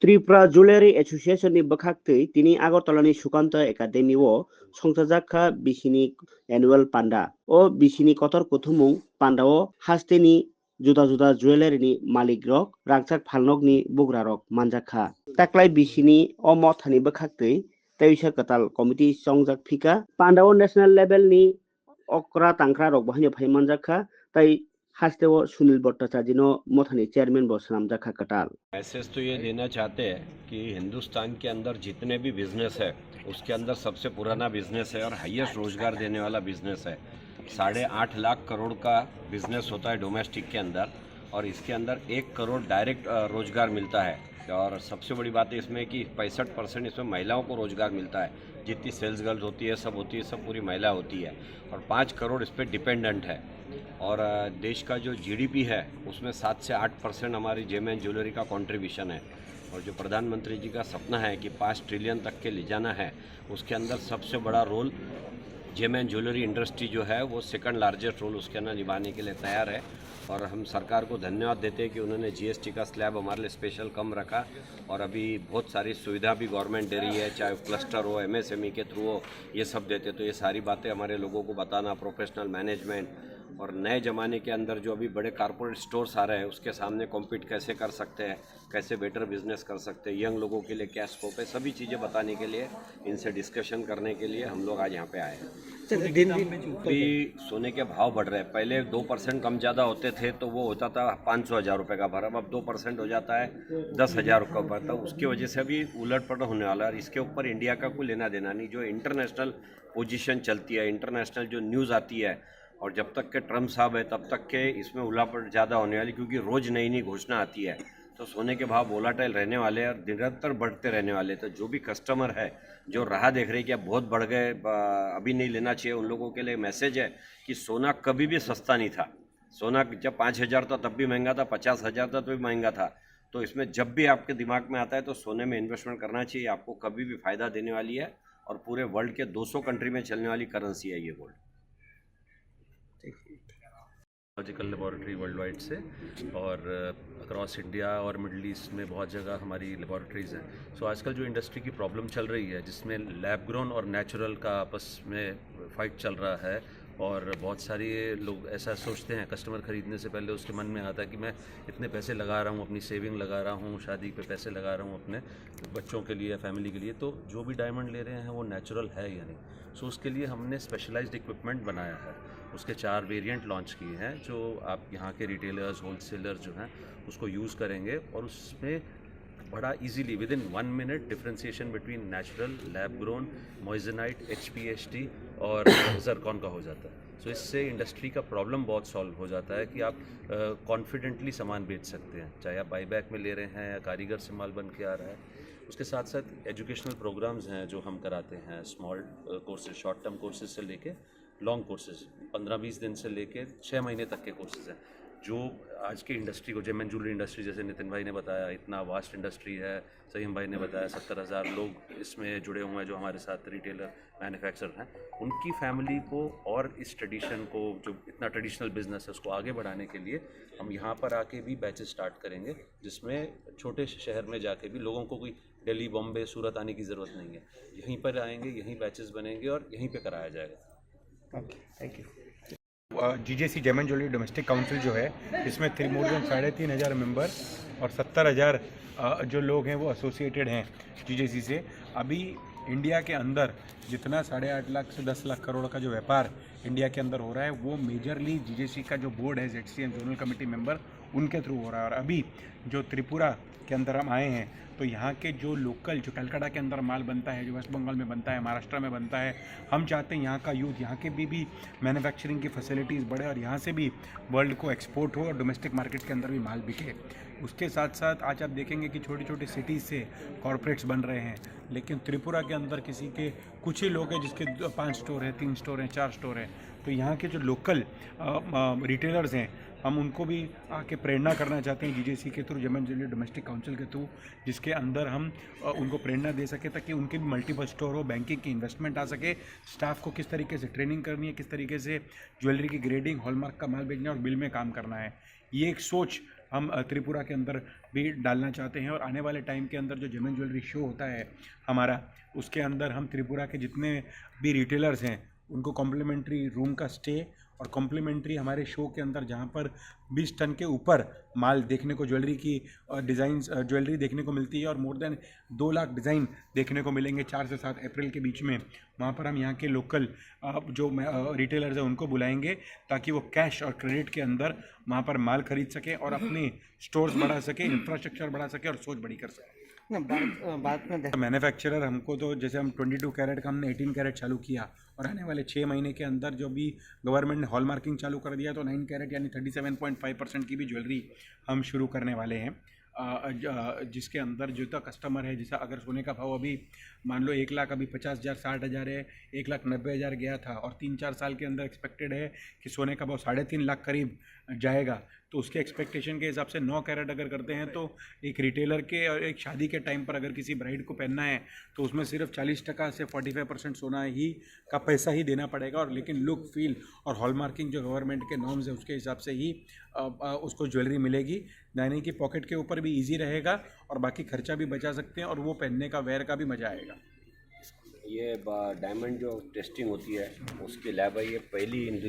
Tripura jewellery एसोसिएशननि बखाक्तै दिनै आगरतलानि सुकान्त एकाडेमिआव संजाजाखा बिसिनि annual panda ओ बिसिनि कतर कुथुमुं पान्डाओ हास्तेनि जुदा जुदा जुवेलारिनि मालिक रक रांचाक फालनकनि बुग्रा रक मानजाखा ताक्लाय बिसिनि अमथानि बखाक्तै तैसा कताल कमिटि संजाक फिका पान्डाओ नेशनल लेभेलनि अक्रा तांक्रा रक बहानि फाइ मानजाखा तै हास्तेओ सुनील भट्टाचार्यनो मथानी चेयरमैन बो सनामजाखा कटाल। मैसेज तो ये देना चाहते हैं कि हिंदुस्तान के अंदर जितने भी बिजनेस है उसके अंदर सबसे पुराना बिजनेस है और हाईएस्ट रोजगार देने वाला बिजनेस है। 8.5 लाख करोड़ का बिजनेस होता है डोमेस्टिक के अंदर और इसके अंदर 1 करोड़ डायरेक्ट रोजगार मिलता है। और सबसे बड़ी बात है इसमें कि 65% इसमें महिलाओं को रोजगार मिलता है। जितनी सेल्स गर्ल्स होती है सब पूरी महिला होती है और 5 करोड़ इस पर डिपेंडेंट है। और देश का जो जीडीपी है उसमें 7 से 8% हमारी जेम एंड ज्वेलरी का कंट्रीब्यूशन है। और जो प्रधानमंत्री जी का सपना है कि 5 ट्रिलियन तक के ले जाना है, उसके अंदर सबसे बड़ा role gem and jewellery industry जो है वो सेकंड लार्जेस्ट रोल उसके अंदर निभाने के लिए तैयार है। और हम सरकार को धन्यवाद देते हैं कि उन्होंने जीएसटी का स्लैब हमारे लिए स्पेशल कम रखा और अभी बहुत सारी सुविधा भी गवर्नमेंट दे रही है, चाहे क्लस्टर हो, एमएसएमई के थ्रू हो, ये सब देते। तो ये सारी बातें हमारे लोगों को बताना, प्रोफेशनल मैनेजमेंट और नए ज़माने के अंदर जो अभी बड़े कारपोरेट स्टोर्स आ रहे हैं उसके सामने कॉम्पीट कैसे कर सकते हैं, कैसे बेटर बिजनेस कर सकते हैं, यंग लोगों के लिए क्या स्कोप है, सभी चीज़ें बताने के लिए, इनसे डिस्कशन करने के लिए हम लोग आज यहाँ पे आए हैं। अभी सोने के भाव बढ़ रहे हैं। पहले 2% कम ज़्यादा होते थे तो वो होता था 500,000 रुपये का भर, अब 2% हो जाता है 10,000 का भर। तो उसकी वजह से अभी उलट पलट होने वाला है और इसके ऊपर इंडिया का कोई लेना देना नहीं। जो इंटरनेशनल पोजीशन चलती है, इंटरनेशनल जो न्यूज़ आती है और जब तक के ट्रम्प साहब है तब तक के इसमें उलापट ज़्यादा होने वाली, क्योंकि रोज़ नई नई घोषणा आती है। तो सोने के भाव वोलाटाइल रहने वाले हैं और निरंतर बढ़ते रहने वाले। तो जो भी कस्टमर है जो राह देख रहे हैं कि अब बहुत बढ़ गए, अभी नहीं लेना चाहिए, उन लोगों के लिए मैसेज है कि सोना कभी भी सस्ता नहीं था। सोना जब 5,000 था तब भी महंगा था, 50,000 था तो भी महंगा था। तो इसमें जब भी आपके दिमाग में आता है तो सोने में इन्वेस्टमेंट करना चाहिए, आपको कभी भी फ़ायदा देने वाली है और पूरे वर्ल्ड के 200 कंट्री में चलने वाली करेंसी है ये gold. Logical laboratory world wide से और अक्रॉस इंडिया और मिडल ईस्ट में बहुत जगह हमारी लेबॉरेटरीज़ हैं। सो आजकल जो इंडस्ट्री की प्रॉब्लम चल रही है जिसमें लैब ग्रोन और नेचुरल का आपस में फ़ाइट चल रहा है और बहुत सारे लोग ऐसा सोचते हैं, कस्टमर ख़रीदने से पहले उसके मन में आता है कि मैं इतने पैसे लगा रहा हूँ, अपनी सेविंग लगा रहा हूँ, शादी पे पैसे लगा रहा हूँ अपने बच्चों के लिए या फैमिली के लिए, तो जो भी डायमंड ले रहे हैं वो नेचुरल है या नहीं। सो उसके लिए हमने स्पेशलाइज्ड इक्विपमेंट बनाया है। उसके 4 वेरिएंट लॉन्च किए हैं जो आप यहाँ के रिटेलर्स, होलसेलर जो हैं उसको यूज़ करेंगे और उसमें बड़ा easily within 1 minute differentiation between natural, lab grown, moissanite, HPHT और जरकॉन का हो जाता है। सो इससे इंडस्ट्री का प्रॉब्लम बहुत सॉल्व हो जाता है कि आप कॉन्फिडेंटली सामान बेच सकते हैं, चाहे आप बाईबैक में ले रहे हैं या कारीगर से माल बन के आ रहा है। उसके साथ साथ एजुकेशनल प्रोग्राम्स हैं जो हम कराते हैं, small courses, short term courses से लेके लॉन्ग कोर्सेज, 15-20 दिन से लेके 6 महीने तक के कोर्सेज हैं जो आज की इंडस्ट्री को, जेम एंड ज्वेलरी इंडस्ट्री जैसे नितिन भाई ने बताया इतना वास्ट इंडस्ट्री है, सहीम भाई ने बताया 70,000 लोग इसमें जुड़े हुए हैं जो हमारे साथ रिटेलर, मैन्युफैक्चरर हैं, उनकी फैमिली को और इस ट्रेडिशन को, जो इतना ट्रेडिशनल बिजनेस है उसको आगे बढ़ाने के लिए हम यहाँ पर आके भी बैचेस स्टार्ट करेंगे जिसमें छोटे शहर में जाके भी लोगों को कोई दिल्ली, बॉम्बे, सूरत आने की ज़रूरत नहीं है। यहीं पर आएंगे, यहीं बैचेस बनेंगे और यहीं पर कराया जाएगा। Okay, thank you. GJC gem and jewellery domestic council जो है इसमें मोर देन 3,500 मेंबर और 70,000 जो लोग हैं वो एसोसिएटेड हैं जीजेसी से। अभी इंडिया के अंदर जितना 8.5 लाख से 10 लाख करोड़ का जो व्यापार इंडिया के अंदर हो रहा है वो मेजरली जीजेसी का जो बोर्ड है, ZCM जोनल कमेटी मेंबर, उनके थ्रू हो रहा है। और अभी जो त्रिपुरा के अंदर हम आए हैं तो यहाँ के जो लोकल, जो कलकत्ता के अंदर माल बनता है, जो वेस्ट बंगाल में बनता है, महाराष्ट्र में बनता है, हम चाहते हैं यहाँ का यूथ, यहाँ के भी मैन्युफैक्चरिंग की फैसिलिटीज़ बढ़े और यहाँ से भी वर्ल्ड को एक्सपोर्ट हो और डोमेस्टिक मार्केट के अंदर भी माल बिके। उसके साथ साथ आज आप देखेंगे कि छोटी छोटी सिटीज़ से कॉरपोरेट्स बन रहे हैं, लेकिन त्रिपुरा के अंदर किसी के कुछ ही लोग हैं जिसके 5 स्टोर हैं, 3 स्टोर हैं, 4 स्टोर हैं। तो यहाँ के जो लोकल रिटेलर्स हैं हम उनको भी आके प्रेरणा करना चाहते हैं जीजेसी के थ्रू, gem and jewellery domestic council के थ्रू, जिसके अंदर हम उनको प्रेरणा दे सके ताकि उनके भी मल्टीपल स्टोर हो, बैंकिंग की इन्वेस्टमेंट आ सके, स्टाफ को किस तरीके से ट्रेनिंग करनी है, किस तरीके से ज्वेलरी की ग्रेडिंग, हॉलमार्क का माल बेचना और बिल में काम करना है। ये एक सोच हम त्रिपुरा के अंदर भी डालना चाहते हैं। और आने वाले टाइम के अंदर जो जेमन ज्वेलरी शो होता है हमारा, उसके अंदर हम त्रिपुरा के जितने भी रिटेलर्स हैं उनको कॉम्प्लीमेंट्री रूम का स्टे और कॉम्प्लीमेंट्री हमारे शो के अंदर जहाँ पर 20 टन के ऊपर माल देखने को, ज्वेलरी की डिज़ाइंस ज्वेलरी देखने को मिलती है और मोर देन 2 लाख डिज़ाइन देखने को मिलेंगे 4 से 7 अप्रैल के बीच में। वहाँ पर हम यहाँ के लोकल जो रिटेलर्स हैं उनको बुलाएंगे ताकि वो कैश और क्रेडिट के अंदर वहाँ पर माल खरीद सकें और अपने स्टोर्स बढ़ा सकें, इंफ्रास्ट्रक्चर बढ़ा सकें और सोच बड़ी कर सकें। बात में मैन्युफैक्चरर हमको तो जैसे हम 22 कैरेट का हमने 18 कैरेट चालू किया और आने वाले 6 महीने के अंदर जो भी गवर्नमेंट ने हॉलमार्किंग चालू कर दिया तो 9 कैरेट यानी 37.5% की भी ज्वेलरी हम शुरू करने वाले हैं। जिसके अंदर जो तो कस्टमर है, जैसा अगर सोने का भाव अभी मान लो 1 लाख अभी 50,000 60,000 है, 1,90,000 गया था और 3-4 साल के अंदर एक्सपेक्टेड है कि सोने का भाव 3.5 लाख करीब जाएगा, तो उसके एक्सपेक्टेशन के हिसाब से 9 कैरेट अगर करते हैं तो एक रिटेलर के और एक शादी के टाइम पर अगर किसी ब्राइड को पहनना है तो उसमें सिर्फ 40% से 45% सोना ही का पैसा ही देना पड़ेगा। और लेकिन लुक फील और हॉलमार्किंग जो गवर्नमेंट के नॉर्म्स है उसके हिसाब से ही उसको ज्वेलरी मिलेगी, यानी कि पॉकेट के ऊपर भी ईजी रहेगा और बाकी खर्चा भी बचा सकते हैं और वो पहनने का वेयर का भी मज़ा आएगा। ये डायमंड जो टेस्टिंग होती है उसकी लैब है, ये पहली